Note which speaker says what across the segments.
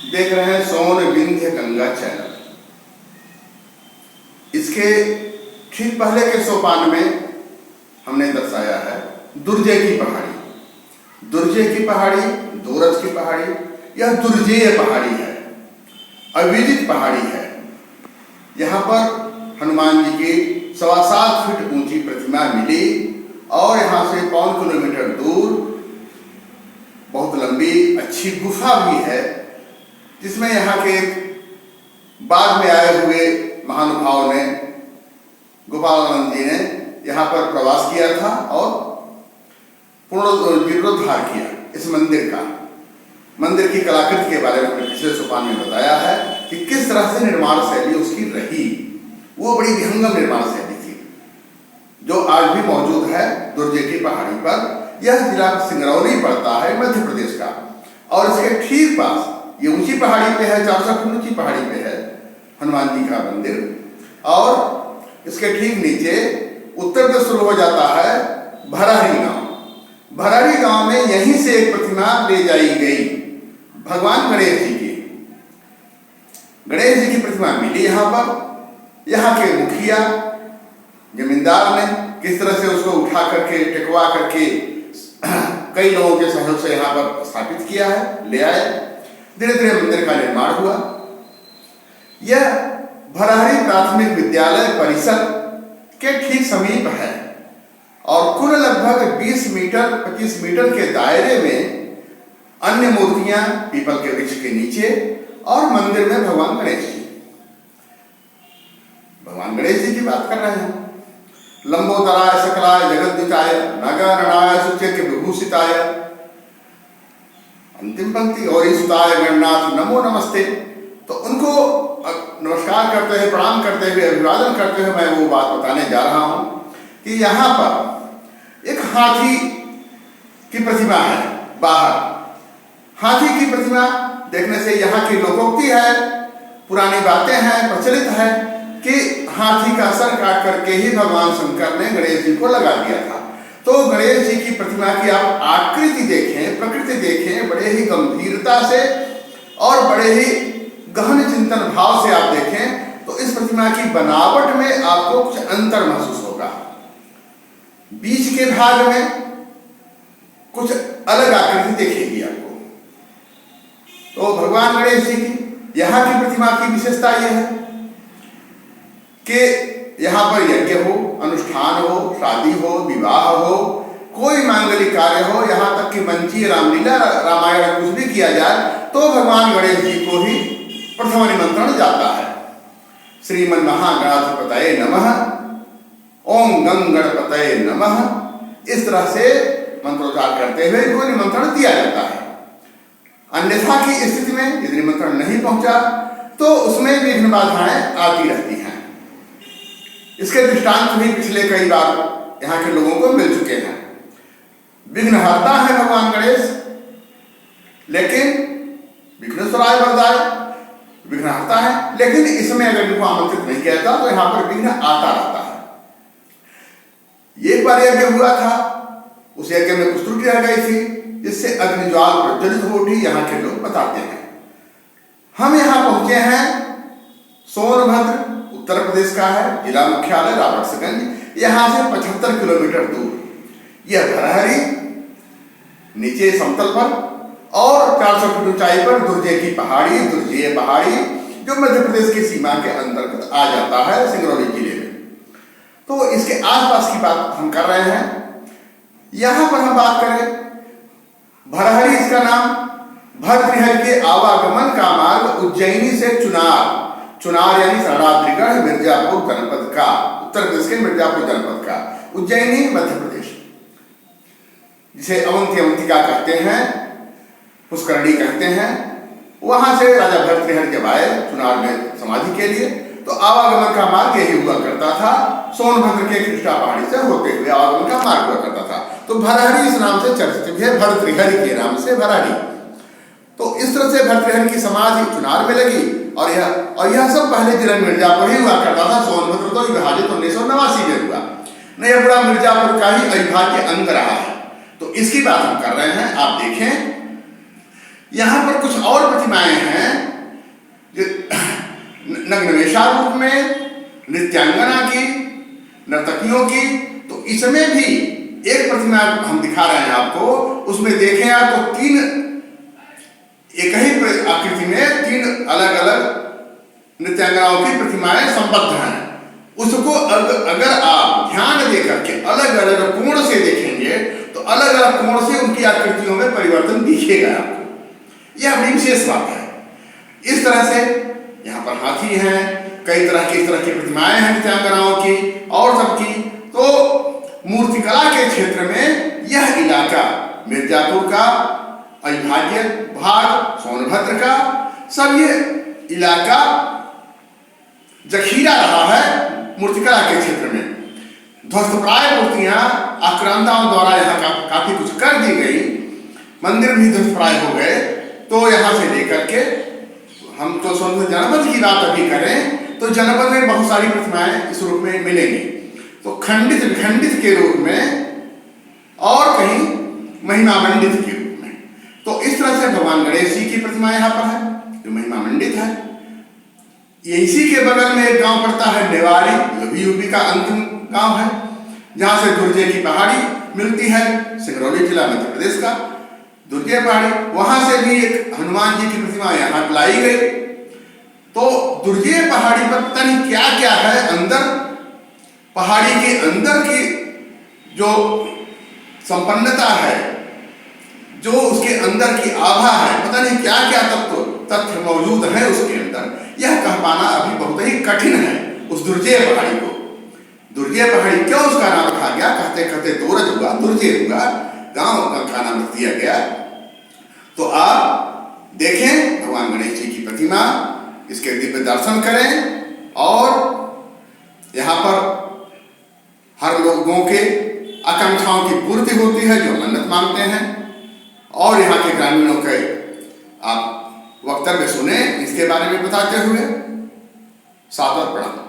Speaker 1: देख रहे हैं सोन विंध्य गंगा चैनल। इसके ठीक पहले के सोपान में हमने दर्शाया है दुर्जय की पहाड़ी। दुर्जय की पहाड़ी, दूरज की पहाड़ी, यह दुर्जेय पहाड़ी है, अविदित पहाड़ी है। यहाँ पर हनुमान जी की 7.25 फीट ऊंची प्रतिमा मिली और यहाँ से 5 किलोमीटर दूर बहुत लंबी अच्छी गुफा भी है, जिसमें यहाँ के बाद में आए हुए महानुभाव ने, गोपालानंद जी ने यहाँ पर प्रवास किया था और जीर्णोद्धार किया इस मंदिर का। मंदिर की कलाकृति के बारे में हमने पिछले सोपान में बताया है कि किस तरह से निर्माण शैली उसकी रही। वो बड़ी विहंगम निर्माण शैली थी जो आज भी मौजूद है दुर्जय की पहाड़ी पर। यह जिला सिंगरौली पड़ता है, मध्य प्रदेश का, और इसके ठीक पास ये ऊंची पहाड़ी पे है, 400 फीट ऊंची पहाड़ी पे है हनुमान जी का मंदिर। और इसके ठीक नीचे उत्तर से शुरू हो जाता है भरारी गांव। भरारी गांव में यहीं से एक प्रतिमा ले जाई गई भगवान गणेश जी की। गणेश जी की प्रतिमा मिली यहाँ पर। यहाँ के मुखिया जमींदार ने किस तरह से उसको उठा करके, टिकवा करके कई लोगों के सहयोग से यहाँ पर स्थापित किया है, ले आए। धीरे धीरे मंदिर का निर्माण हुआ। यह भरारी प्राथमिक विद्यालय परिसर के ठीक समीप है और कुल लगभग 20 मीटर 25 मीटर के दायरे में अन्य मूर्तियां पीपल के वृक्ष के नीचे और मंदिर में भगवान गणेश जी। भगवान गणेश जी की बात कर रहे हैं। लंबोदराय सकलाय जगद्दिताय नगरणाय सुचेत विभूषिताय, अंतिम पंक्ति, और ईसुताय गणनाथ नमो नमस्ते। तो उनको नमस्कार करते हुए, प्रणाम करते हुए, अभिवादन करते हुए मैं वो बात बताने जा रहा हूं कि यहाँ पर एक हाथी की प्रतिमा है बाहर। हाथी की प्रतिमा देखने से यहाँ की लोकोक्ति है, पुरानी बातें हैं, प्रचलित है कि हाथी का सर काट करके ही भगवान शंकर ने गणेश जी को लगा दिया था। तो गणेश जी की प्रतिमा की आप आकृति देखें, प्रकृति देखें, बड़े ही गंभीरता से और बड़े ही गहन चिंतन भाव से आप देखें तो इस प्रतिमा की बनावट में आपको कुछ अंतर महसूस होगा। बीच के भाग में कुछ अलग आकृति दिखेगी आपको। तो भगवान गणेश जी की यहाँ की प्रतिमा की विशेषता यह है कि यहाँ पर यज्ञ हो, अनुष्ठान हो, शादी हो, विवाह हो, कोई मांगलिक कार्य हो, यहाँ तक कि मंची, रामलीला, रामायण कुछ भी किया जाए तो भगवान गणेश जी को ही प्रथम निमंत्रण जाता है। श्रीमन महागणाधिपतये नमः, ओम गं गणपतये नमः, इस तरह से मंत्रोच्चार करते हुए इनको निमंत्रण दिया जाता है। अन्यथा की स्थिति में यदि निमंत्रण नहीं पहुंचा तो उसमें विघ्न बाधाएं आती रहती हैं। इसके दृष्टांत भी पिछले कई बार यहाँ के लोगों को मिल चुके हैं। विघ्नहर्ता है भगवान गणेश, लेकिन विघ्नेश्वराय वरदाय, विघ्नहर्ता है, लेकिन इसमें अगर इनको आमंत्रित नहीं किया जाता तो यहाँ पर विघ्न आता रहता है। एक बार यज्ञ हुआ था, उस यज्ञ में कुछ त्रुटि रह गई थी जिससे अग्निज्वाल प्रज्वलित हो उठी, यहाँ के लोग बताते हैं। हम यहाँ पहुंचे हैं सोनभद्र, उत्तर प्रदेश का है, जिला मुख्यालय राबर्ट्सगंज, यहाँ से 75 किलोमीटर दूर। यह भरारी नीचे समतल पर और 400 फीट ऊंचाई पर दुर्जय की पहाड़ी, दुर्जय पहाड़ी, जो मध्य प्रदेश की सीमा के अंतर्गत आ जाता है सिंगरौली जिले में। तो इसके आसपास की बात हम कर रहे हैं। यहां पर हम बात करें भरारी, इसका नाम भरतृहरि के आवागमन का मार्ग उज्जैनी से चुनार, चुनार यानी शरणाद्रिगढ़, मिर्जापुर जनपद का, उत्तर प्रदेश के मिर्जापुर जनपद का, उज्जैनी मध्य प्रदेश, जिसे अवंती अवंतिका कहते हैं, पुष्करणी कहते हैं। वहां से राजा भरतृहरि जब आए चुनार में समाधि के लिए तो आवागमन का मार्ग यही हुआ करता था। सोनभद्र के कृष्णा पहाड़ी से होते हुए आवागमन का मार्ग हुआ करता था। तो भरारी इस नाम से चर्चित है, भरतृहरि के नाम से भरारी। तो इस तरह से भरतृहरि की समाधि चुनार में लगी और यह सब पहले जिला मिर्जापुर ही हुआ करता था। सोनभद्र तो विभाजित 1989 में हुआ, नहीं पूरा मिर्जापुर का ही अविभाज्य अंग रहा है। तो इसकी बात हम कर रहे हैं। आप देखें यहाँ पर कुछ और प्रतिमाएं हैं नग्नवेशा रूप में, नृत्यांगना की, नर्तकियों की। तो इसमें भी एक प्रतिमा हम दिखा रहे हैं आपको, उसमें देखें आप तो तीन, एक ही आकृति में तीन अलग अलग नृत्यांगनाओं की प्रतिमाएं संबद्ध हैं। उसको अगर आप ध्यान देकर के अलग अलग कोण से देखेंगे तो अलग अलग कोण से उनकी आकृतियों में परिवर्तन दिखेगा आपको। यह बड़ी विशेष बात है। इस तरह से यहाँ पर हाथी हैं, कई तरह की इस तरह की प्रतिमाएं हैं नृत्यांगनाओं की और सबकी। तो मूर्तिकला के क्षेत्र में यह इलाका मिर्जापुर का, अविभाज्य भाग सोनभद्र का, सब ये इलाका जखीरा रहा है मूर्तिकला के क्षेत्र में। ध्वस्तप्राय मूर्तियां आक्रांताओं द्वारा यहाँ काफी कुछ कर दी गई, मंदिर भी ध्वस्तप्राय हो गए। तो यहाँ से लेकर के हम तो सोनभद्र जनपद की बात अभी करें तो जनपद में बहुत सारी प्रतिमाएं इस रूप में मिलेंगी। तो खंडित विखंडित के रूप में और कहीं महिमा मंडित के रूप में। तो इस तरह से भगवान गणेश जी की प्रतिमा यहाँ पर है जो महिमा मंडित है। ये इसी के बगल में एक गांव पड़ता है नेवाड़ी, जो भी यूपी का अंतिम गांव है, जहां से दुर्जे की पहाड़ी मिलती है, सिंगरौली जिला मध्य प्रदेश का दुर्जे पहाड़ी। वहां से भी एक हनुमान जी की प्रतिमा यहाँ लाई गई। तो दुर्जे पहाड़ी पर पता नहीं क्या क्या है अंदर, पहाड़ी के अंदर की जो संपन्नता है, जो उसके अंदर की आभा है, पता नहीं क्या क्या तथ्य मौजूद है उसके अंदर, यह कह पाना अभी बहुत ही कठिन है उस दुर्जे पहाड़ी को। दुर्जे पहाड़ी क्यों उसका नाम रखा गया? कहते कहते दोरज हुआ, दुर्जे हुआ, गांव का नाम रख दिया गया। तो आप देखें भगवान गणेश जी की प्रतिमा, इसके दिव्य दर्शन करें और यहाँ पर हर लोगों के आकांक्षाओं की पूर्ति होती है जो मन्नत मांगते हैं। और यहाँ के ग्रामीणों के आप वक्तव्य सुने इसके बारे में बताते हुए। सादर प्रणाम।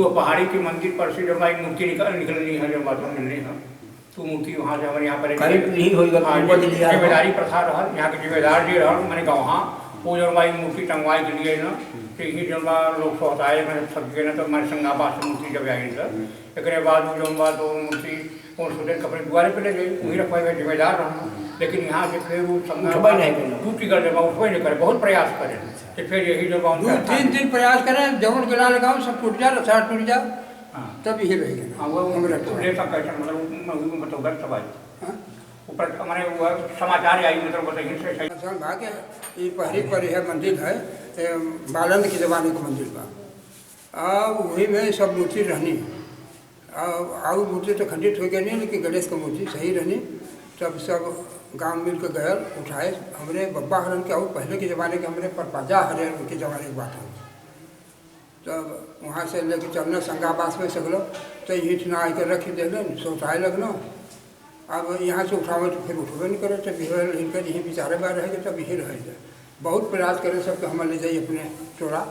Speaker 2: तो पहाड़ी के मंदिर पर से जब एक मूर्ति निकलनी है, जब बात मिलनी है तो मूर्ति वहाँ से हमारे यहाँ पर जिम्मेदारी प्रथा रहा, यहाँ के जिम्मेदार जी रहा, मैंने कहा वहाँ वो जब भाई मूर्ति टंगवाई के लिए ना तो यही जब लोग सोचते मैंने थक गए ना तो हमारे संगाबाद से मूर्ति जब आई सर एक बाद वो जब बात वो मूर्ति और सोचे कपड़े दुआरे पे ले गई, वहीं रखवाई में जिम्मेदार रहा। लेकिन यहाँ से फिर वो टूटी कर जब उठवे नहीं करे, बहुत प्रयास करे तो फिर यही जब
Speaker 3: 2-3 प्रयास करें, जब गिला लगाओ सब टूट जाए, रसार टूट जाए, तब यही रहेगा।
Speaker 2: हाँ वो कैसे मतलब गलत सवाल ऊपर हमारे वो समाचार आई मतलब बताइए सही
Speaker 3: भाग्य ये पहली पर यह मंदिर है बालंद के ज़माने का मंदिर का, वही में सब मूर्ति रहनी, आउ मूर्ति तो खंडित हो गया नहीं, लेकिन गणेश का मूर्ति सही रहनी। तब सब गांव मिल के गए उठाए, हमरे बब्बा हरन के और पहले के ज़माने के हमरे परपाजा हरन उनके ज़माने की बात है। तब वहाँ से लेके चलना संगाबास में सगलो तो ईंट ना आकर रख देलन, सोचाए लगना। अब यहाँ से उठावे तो फिर उठवे नहीं करे, तब इनकर यहीं बेचारे बार रहेंगे, तब यहीं रहेंगे। बहुत प्रयास करें सबके हम ले जाइए अपने टोला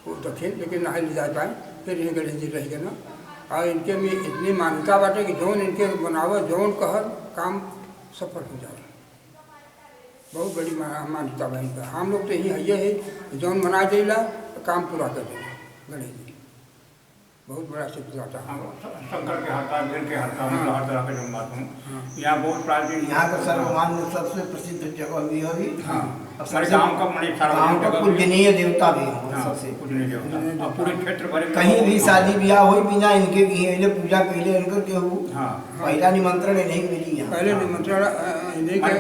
Speaker 3: वो दक्षिण, लेकिन ना ले जा पाए, फिर यहीं गणेश जी रहेंगे ना। और इनके में इतनी मान्यता बाटे कि जौन इनके बनावे जौन कहर काम सफल हो जाए, बहुत बड़ी मान्यता बा इनका। हम लोग तो यही है जौन मना देला काम पूरा कर देना गणेश जी, बहुत बड़ा सिद्ध जाता है।
Speaker 2: शंकर के हाथा वीर के हाथा हर तरह के बात हूँ यहाँ बहुत प्राचीन,
Speaker 4: यहाँ का सर्वमान्य सबसे प्रसिद्ध जगह भी है।
Speaker 2: हमारे गाँव का मणि
Speaker 4: पूजनीय देवता भी है सबसे
Speaker 2: पूजनीय देवता, पूरे क्षेत्र भर
Speaker 4: कहीं भी शादी ब्याह हो बिना इनके घिले पूजा पहले इनकर केहू पहला निमंत्रण नहीं मिली यहाँ।
Speaker 3: पहले निमंत्रण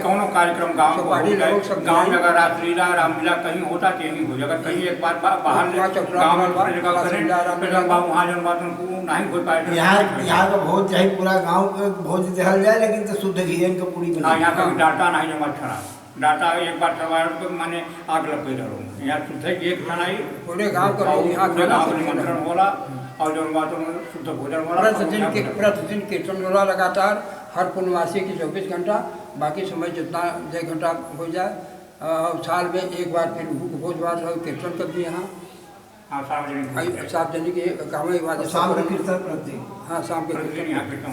Speaker 2: कौन कार्यक्रम गाँव गाँव में अगर रासलीला रामलीला कहीं होता तो यही हो जाएगा, कहीं एक बार बाहर गाँव में वहाँ जन बात नहीं हो पाए।
Speaker 4: यहाँ का भोज चाहे पूरा गाँव का भोज दहल जाए, लेकिन तो शुद्ध घी इनका पूरी बना।
Speaker 2: यहाँ का डाटा नहीं जमा छड़ा, डाटा एक बार छवाया तो मैंने आग लग गई रहो। यहाँ शुद्ध एक छनाई
Speaker 3: पूरे गाँव का
Speaker 2: निमंत्रण होला और जो बात शुद्ध भोजन होला।
Speaker 3: प्रतिदिन कीर्तन होला लगातार, हर पूर्णवासी की 24 घंटा, बाकी समय जितना 1 घंटा हो जाए। साल में एक बार फिर भोज भात कीर्तन कर दिए यहाँ सार्वजनिक काम
Speaker 4: शाम कीर्तन प्रति,
Speaker 3: हाँ शाम के
Speaker 2: यहाँ कीर्तन